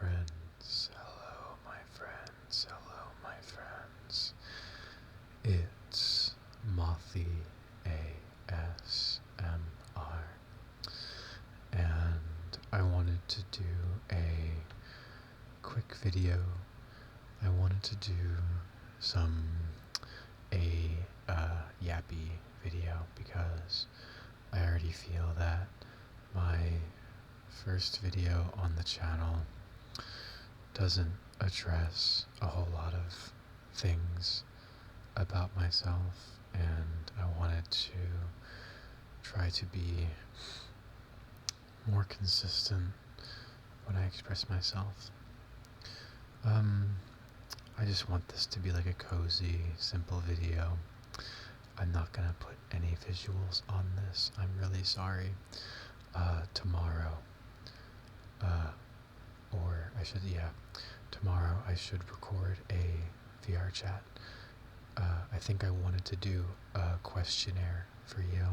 friends. Hello, my friends. Hello, my friends. It's MothieASMR, and I wanted to do a quick video. I wanted to do a yappy video because I already feel that my first video on the channel doesn't address a whole lot of things about myself, and I wanted to try to be more consistent when I express myself. I just want this to be like a cozy, simple video. I'm not gonna put any visuals on this. I'm really sorry. Tomorrow, tomorrow I should record a VR chat. I think I wanted to do a questionnaire for you.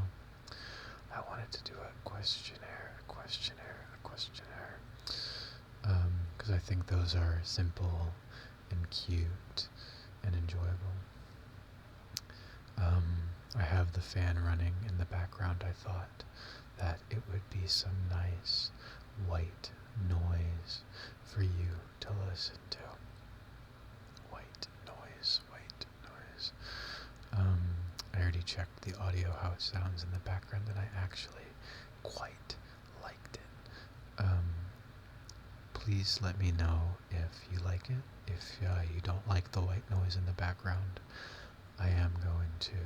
I wanted to do a questionnaire, because I think those are simple and cute and enjoyable. I have the fan running in the background. I thought that it would be some nice white noise for you to listen to. White noise. I already checked the audio, how it sounds in the background, and I actually quite liked it. Please let me know if you like it. If you don't like the white noise in the background, I am going to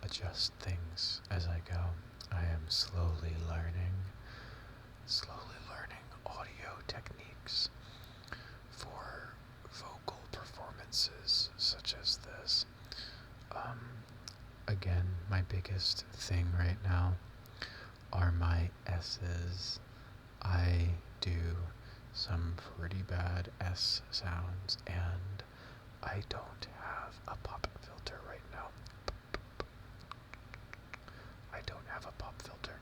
adjust things as I go. I am slowly learning audio techniques for vocal performances such as this. Again, my biggest thing right now are my S's. I do some pretty bad S sounds, and I don't have a pop filter right now. I don't have a pop filter,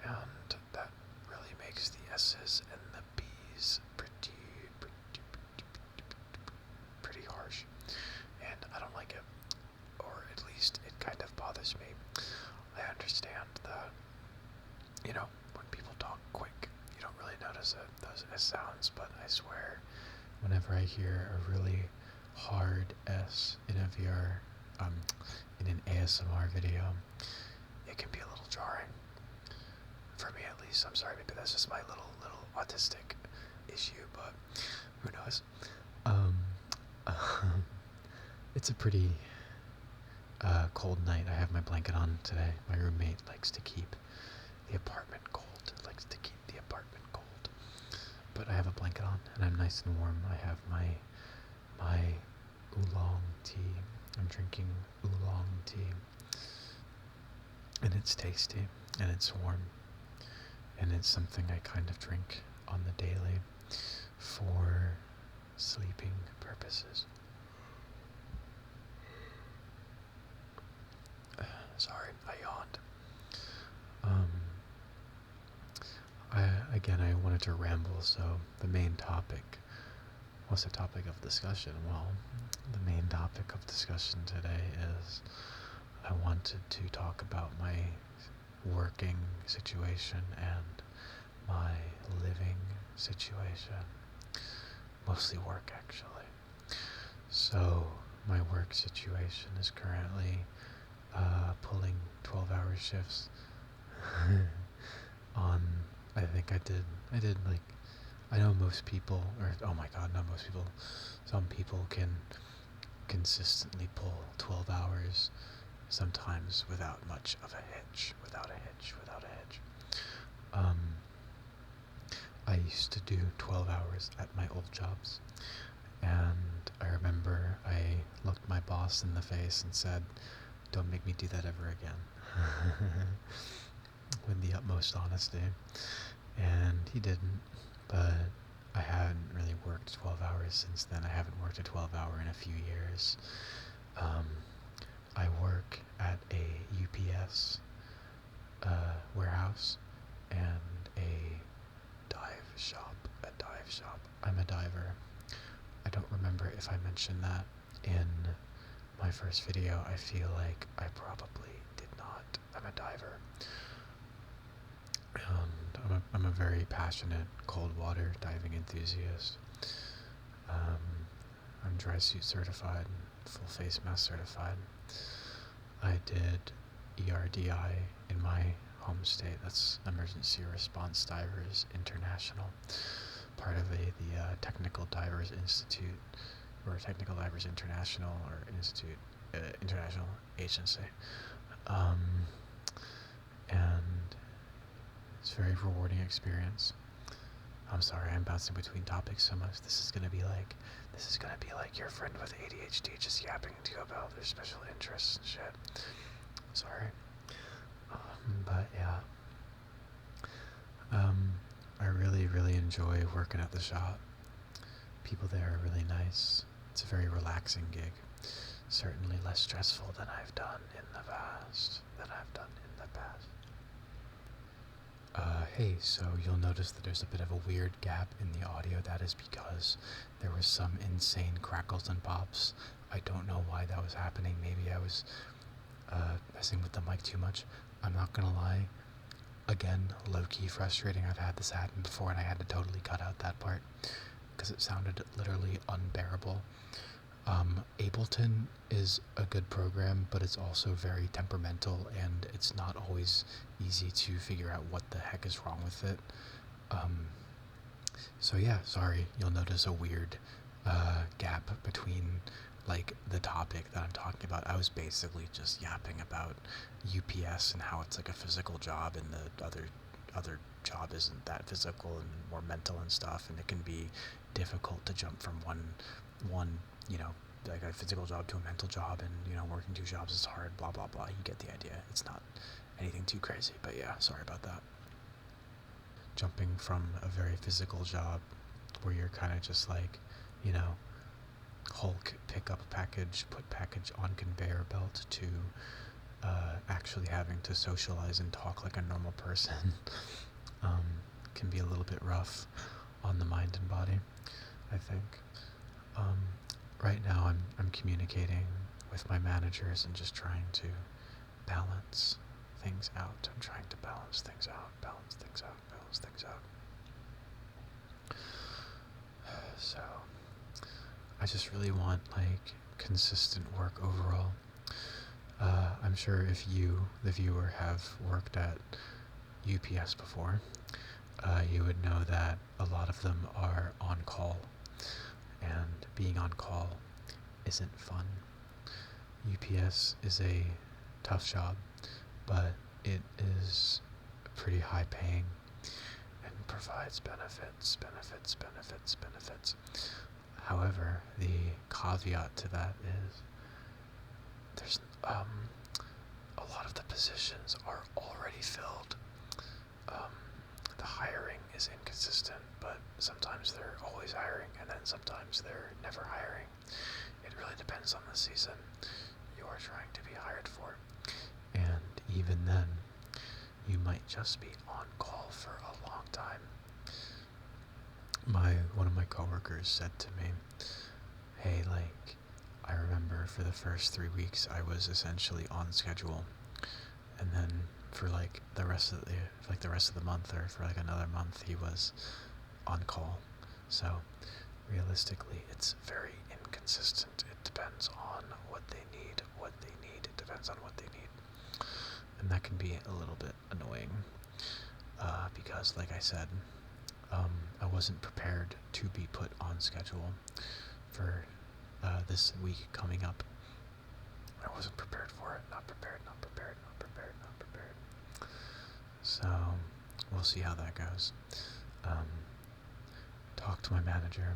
and that really makes the S's and the B's pretty harsh, and I don't like it, or at least it kind of bothers me. I understand that, when people talk quick, you don't really notice those S sounds, but I swear, whenever I hear a really hard S in a VR, in an ASMR video, it can be a little jarring. For me at least. I'm sorry, maybe that's just my little autistic issue, but who knows. It's a pretty cold night. I have my blanket on today. My roommate likes to keep the apartment cold. But I have a blanket on, and I'm nice and warm. I have my oolong tea. I'm drinking oolong tea, and it's tasty, and it's warm, and it's something I kind of drink on the daily for sleeping purposes. Sorry, I yawned. I wanted to ramble, so the main topic, what's the topic of discussion? Well, the main topic of discussion today is I wanted to talk about my working situation and my living situation. Mostly work, actually. So, my work situation is currently pulling 12-hour shifts on, I think I did like, I know most people, or oh my god, not most people, some people can consistently pull 12 hours, sometimes without much of a hitch, without a hitch. I used to do 12 hours at my old jobs, and I remember I looked my boss in the face and said, "Don't make me do that ever again," with the utmost honesty, and he didn't, but I hadn't really worked 12 hours since then. I haven't worked a 12-hour in a few years. I work at a UPS warehouse and a dive dive shop. I'm a diver. I don't remember if I mentioned that in my first video. I feel like I probably did not. I'm a diver. And I'm a very passionate cold water diving enthusiast. I'm dry suit certified, full face mask certified. I did ERDI in my home state. That's Emergency Response Divers International, part of the Technical Divers Institute, or Technical Divers International, or Institute, International Agency. And it's a very rewarding experience. I'm sorry, I'm bouncing between topics so much. This is gonna be like your friend with ADHD just yapping to you about their special interests and shit. Sorry. But yeah. I really enjoy working at the shop. People there are really nice. It's a very relaxing gig. Certainly less stressful than I've done in the past. Hey, so you'll notice that there's a bit of a weird gap in the audio. That is because there was some insane crackles and pops. I don't know why that was happening. Maybe I was messing with the mic too much. I'm not gonna lie. Again, low-key frustrating. I've had this happen before and I had to totally cut out that part because it sounded literally unbearable. Ableton is a good program, but it's also very temperamental and it's not always easy to figure out what the heck is wrong with it. So yeah, sorry, you'll notice a weird gap between like the topic that I'm talking about. I was basically just yapping about UPS and how it's like a physical job and the other job isn't that physical and more mental and stuff, and it can be difficult to jump from one like a physical job to a mental job, and working two jobs is hard, blah blah blah. You get the idea. It's not anything too crazy, but yeah, sorry about that. Jumping from a very physical job where you're kind of just like, Hulk, pick up package, put package on conveyor belt, to actually having to socialize and talk like a normal person can be a little bit rough on the mind and body, I think. Right now I'm communicating with my managers and just trying to balance things out. I'm trying to balance things out. So I just really want like consistent work overall. I'm sure if you, the viewer, have worked at UPS before, you would know that a lot of them are on call, and being on call isn't fun. UPS is a tough job, but it is pretty high paying and provides benefits. However, the caveat to that is there's a lot of the positions are already filled. The hiring is inconsistent, but sometimes they're always hiring, and then sometimes they're never hiring. It really depends on the season you are trying to be hired for. And even then, you might just be on call for a long time. One of my coworkers said to me, hey, like, I remember for the first 3 weeks I was essentially on schedule, and then for like the rest of the month, or for like another month, he was on call. So realistically, it's very inconsistent. It depends on what they need. It depends on what they need, and that can be a little bit annoying because, like I said, I wasn't prepared to be put on schedule for this week coming up. I wasn't prepared for it. Not prepared. So we'll see how that goes. Talked to my manager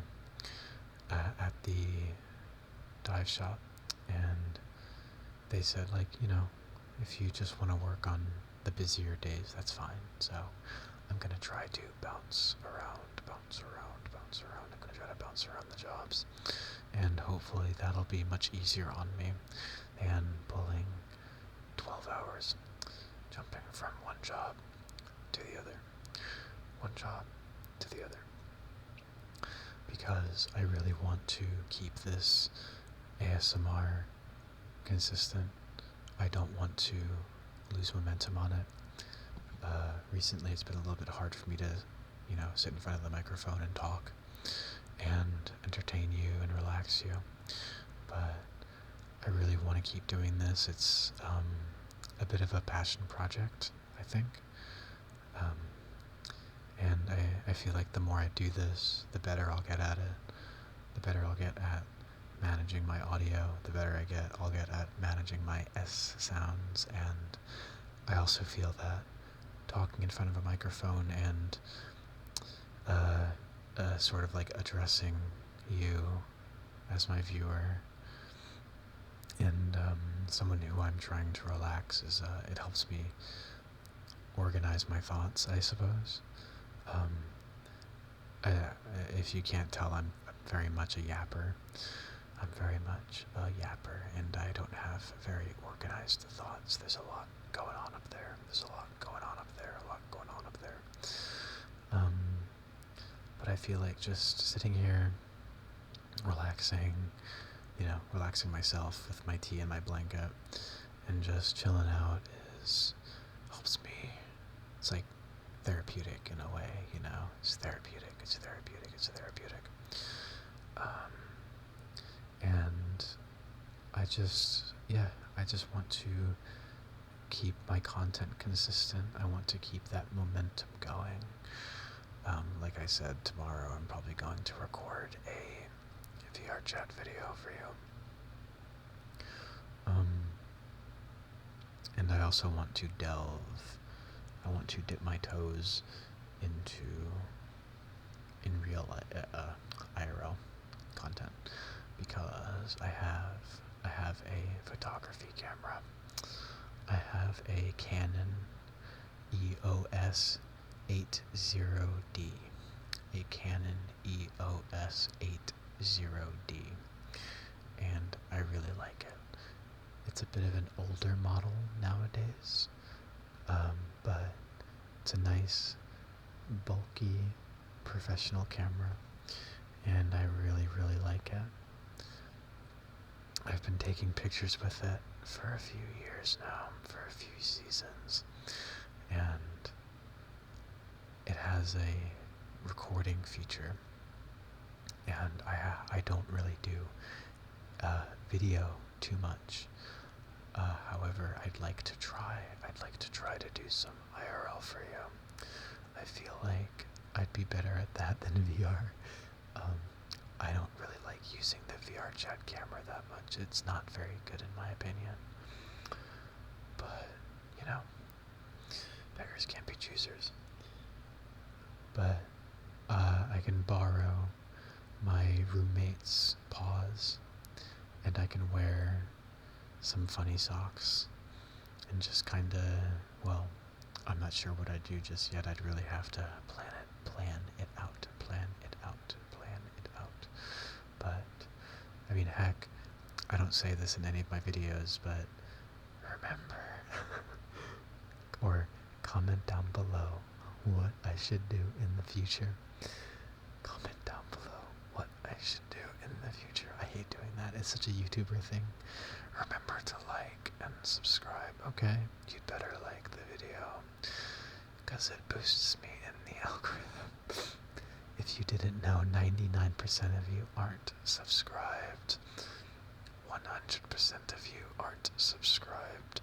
at the dive shop, and they said, like, if you just want to work on the busier days, that's fine. So I'm gonna try to bounce around. I'm gonna try to bounce around the jobs, and hopefully that'll be much easier on me than pulling 12 hours, jumping from one job to the other. because I really want to keep this ASMR consistent. I don't want to lose momentum on it. Recently it's been a little bit hard for me to, sit in front of the microphone and talk and entertain you and relax you. But I really want to keep doing this. It's a bit of a passion project, I think. And I feel like the more I do this, the better I'll get at it. The better I'll get at managing my audio, the better I'll get at managing my S sounds. And I also feel that talking in front of a microphone and sort of like addressing you as my viewer and someone who I'm trying to relax it helps me organize my thoughts, I suppose. If you can't tell, I'm very much a yapper. I'm very much a yapper, and I don't have very organized thoughts. There's a lot going on up there. There's a lot going on up there. A lot going on up there. But I feel like just sitting here, relaxing, relaxing myself with my tea and my blanket, and just chilling out helps me. It's like therapeutic in a way, It's therapeutic. It's therapeutic. It's therapeutic. And I just want to keep my content consistent. I want to keep that momentum going. Like I said, tomorrow I'm probably going to record a VR chat video for you. And I also want to dip my toes in real IRL content, because I have a photography camera. I have a Canon EOS 80D, a Canon EOS 80D, and I really like it. It's a bit of an older model nowadays, but it's a nice, bulky, professional camera, and I really, really like it. I've been taking pictures with it for a few years now, for a few seasons, and it has a recording feature, and I don't really do video too much. However, I'd like to try to do some IRL for you. I feel like I'd be better at that than VR. I don't really like using the VR chat camera that much. It's not very good in my opinion. But, beggars can't be choosers. But I can borrow my roommate's paws, and I can wear some funny socks, and just well, I'm not sure what I'd do just yet. I'd really have to plan it out. But, I mean, heck, I don't say this in any of my videos, but remember, or comment down below what I should do in the future. Comment down below what I should do in the future. I hate doing that. It's such a YouTuber thing. Remember to like and subscribe, okay? You'd better like the video, because it boosts me in the algorithm. If you didn't know, 99% of you aren't subscribed. 100% of you aren't subscribed.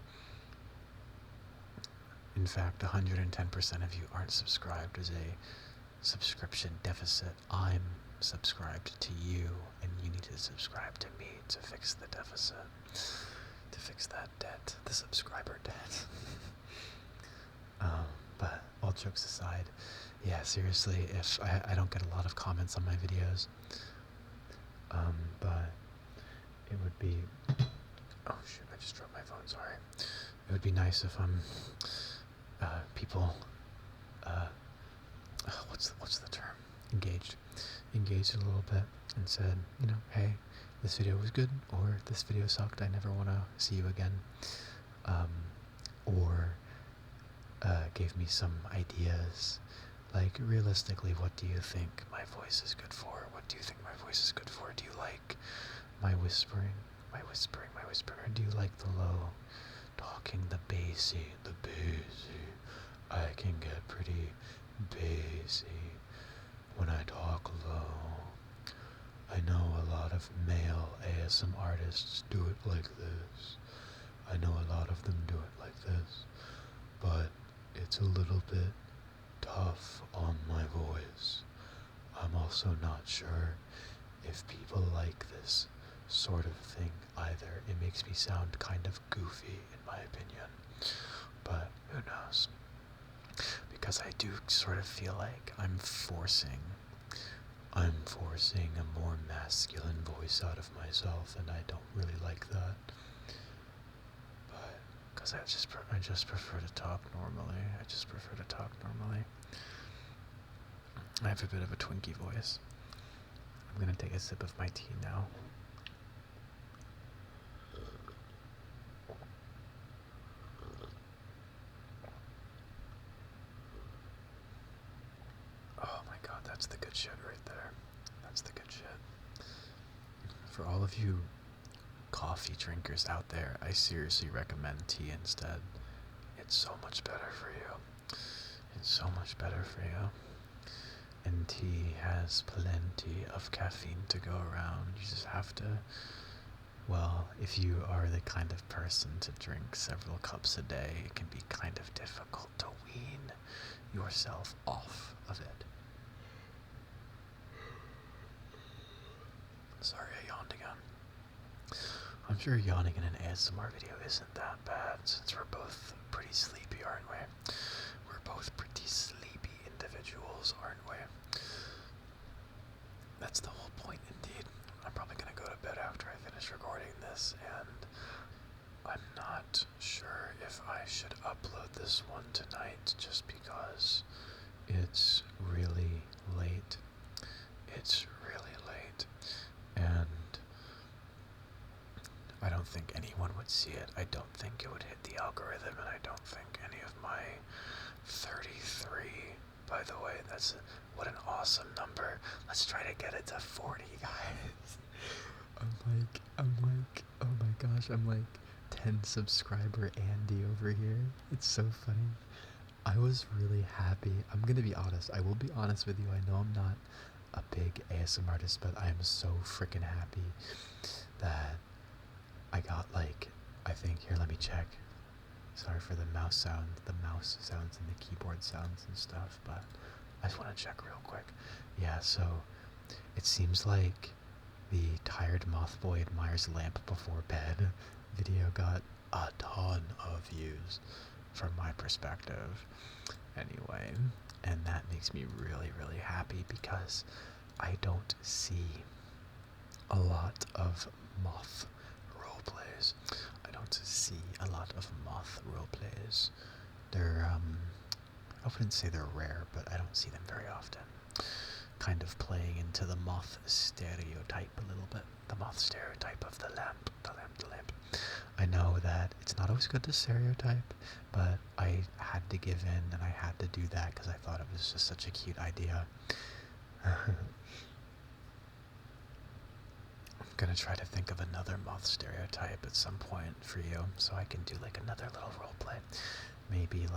In fact, 110% of you aren't subscribed. There's a subscription deficit. I'm subscribed to you, and you need to subscribe to me to fix the deficit, to fix that debt, the subscriber debt. But all jokes aside, yeah, seriously, if I don't get a lot of comments on my videos, but it would be, oh shoot, I just dropped my phone, sorry. It would be nice if people, what's the term? Engaged a little bit and said, hey, this video was good, or this video sucked, I never want to see you again, or gave me some ideas Like, realistically, what do you think my voice is good for? What do you think my voice is good for? Do you like my whispering? Or do you like the low talking, the bassy? I can get pretty bassy when I talk low. I know a lot of male ASM artists do it like this. I know a lot of them do it like this, but it's a little bit tough on my voice. I'm also not sure if people like this sort of thing either. It makes me sound kind of goofy in my opinion, but who knows? Because I do sort of feel like I'm forcing a more masculine voice out of myself, and I don't really like that. But because I just prefer to talk normally. I have a bit of a Twinkie voice. I'm gonna take a sip of my tea now. Oh my god, that's the good shit right there. That's the good shit. For all of you coffee drinkers out there, I seriously recommend tea instead. It's so much better for you. And tea has plenty of caffeine to go around. You just have to, well, if you are the kind of person to drink several cups a day, it can be kind of difficult to wean yourself off of it. Sorry, I yawned again. I'm sure yawning in an ASMR video isn't that bad, since we're both pretty sleepy, aren't we? We're both pretty sleepy individuals, aren't we? That's the whole point, indeed. I'm probably gonna go to bed after I finish recording this, and I'm not sure if I should upload this one tonight, just because it's really late. And I don't think anyone would see it. I don't think it would hit the algorithm, and I don't think any of my 33, by the way, what an awesome number. Let's try to get it to 40, guys. I'm like, oh my gosh, I'm like 10 subscriber Andy over here. It's so funny. I was really happy. I'm gonna be honest. I will be honest with you. I know I'm not a big ASM artist, but I am so freaking happy that I got I think, here, let me check. Sorry for the mouse sounds and the keyboard sounds and stuff, but I just want to check real quick. Yeah, so it seems like the Tired Moth Boy Admires Lamp Before Bed video got a ton of views from my perspective. Anyway, and that makes me really, really happy because I don't see a lot of moth roleplays. They're, I wouldn't say they're rare, but I don't see them very often. Kind of playing into the moth stereotype a little bit. The moth stereotype of the lamp. I know that it's not always good to stereotype, but I had to give in and I had to do that because I thought it was just such a cute idea. I'm gonna try to think of another moth stereotype at some point for you, so I can do another little roleplay. Maybe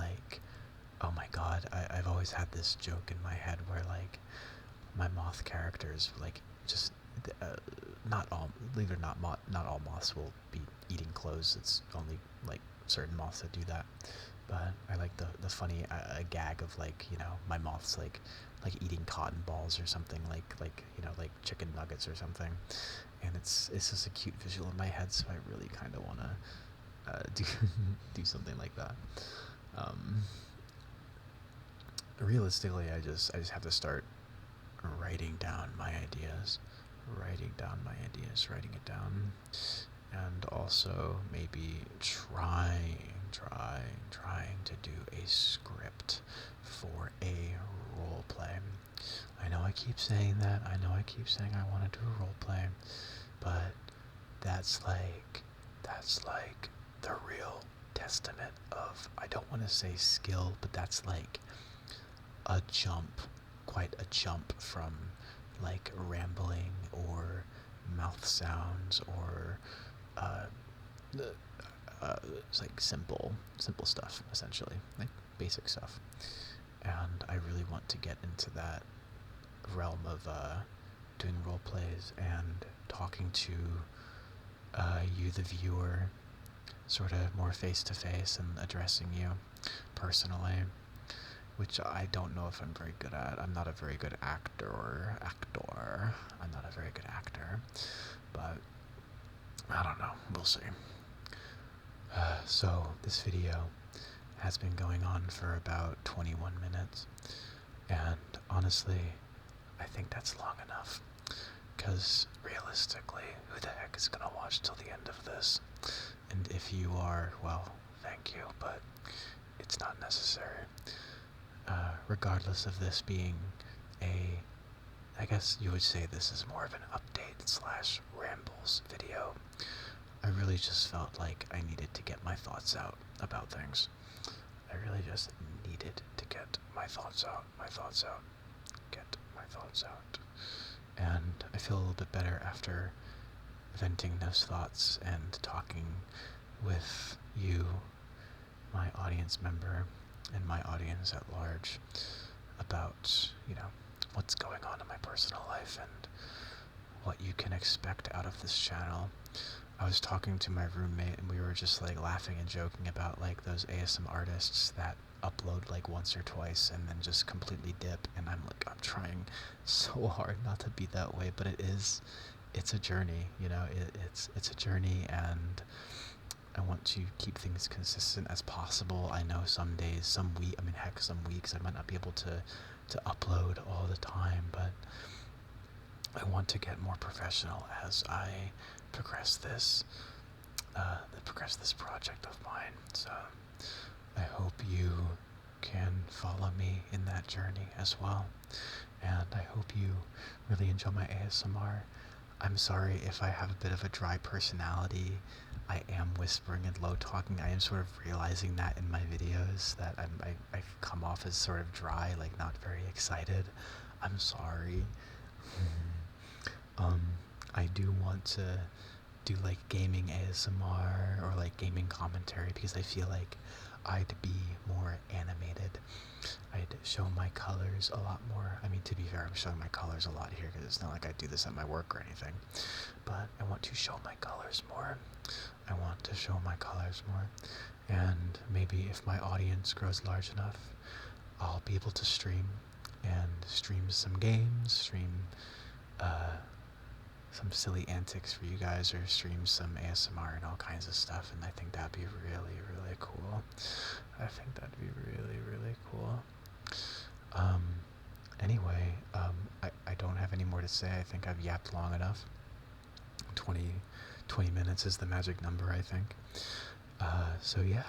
oh my god, I've always had this joke in my head where my moth characters just not all, believe it or not, not all moths will be eating clothes. It's only certain moths that do that. But I like the funny gag of my moths eating cotton balls or something, like chicken nuggets or something, and it's just a cute visual in my head. So I really kind of want to do something like that. Realistically, I just have to start writing down my ideas, writing it down, and also maybe trying to do a script for a role play. I know I keep saying that. I I want to do a role play, but that's the real testament of, I don't want to say skill, but that's quite a jump from like rambling or mouth sounds or uh, it's like simple stuff, essentially, like basic stuff. And I really want to get into that realm of doing role plays and talking to you, the viewer, sort of more face to face and addressing you personally, which I don't know if I'm very good at. I'm not a very good actor. I'm not a very good actor, but I don't know. We'll see. So this video has been going on for about 21 minutes, and honestly, I think that's long enough, because realistically, who the heck is gonna watch till the end of this? And if you are, well, thank you, but it's not necessary. Regardless of this being I guess you would say this is more of an update / rambles video, I really just felt like I needed to get my thoughts out about things. I really just needed to get my thoughts out, get my thoughts out. And I feel a little bit better after venting those thoughts and talking with you, my audience member, and my audience at large about, what's going on in my personal life and what you can expect out of this channel. I was talking to my roommate and we were just like laughing and joking about like those ASM artists that upload like once or twice and then just completely dip, and I'm trying so hard not to be that way, but it's a journey, it's a journey, and I want to keep things consistent as possible. I know some days, some weeks I might not be able to upload all the time, but I want to get more professional as I progress this project of mine. So I hope you can follow me in that journey as well, and I hope you really enjoy my ASMR. I'm sorry if I have a bit of a dry personality. I am whispering and low talking. I am sort of realizing that in my videos, that I come off as sort of dry, like not very excited. I'm sorry. I do want to do like gaming ASMR or like gaming commentary, because I feel like I'd be more animated. I'd show my colors a lot more. I mean, to be fair, I'm showing my colors a lot here because it's not like I do this at my work or anything. But I want to show my colors more. And maybe if my audience grows large enough, I'll be able to stream some games, stream some silly antics for you guys, or stream some ASMR and all kinds of stuff, and I think that'd be really, really cool. Anyway, I don't have any more to say. I think I've yapped long enough. 20 minutes is the magic number, I think. So yeah,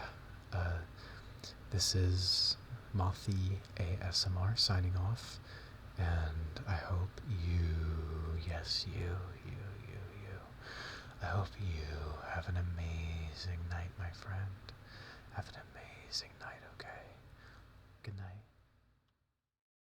this is MothieASMR signing off, and I hope I hope you have an amazing night, my friend. Have an amazing night, okay? Good night.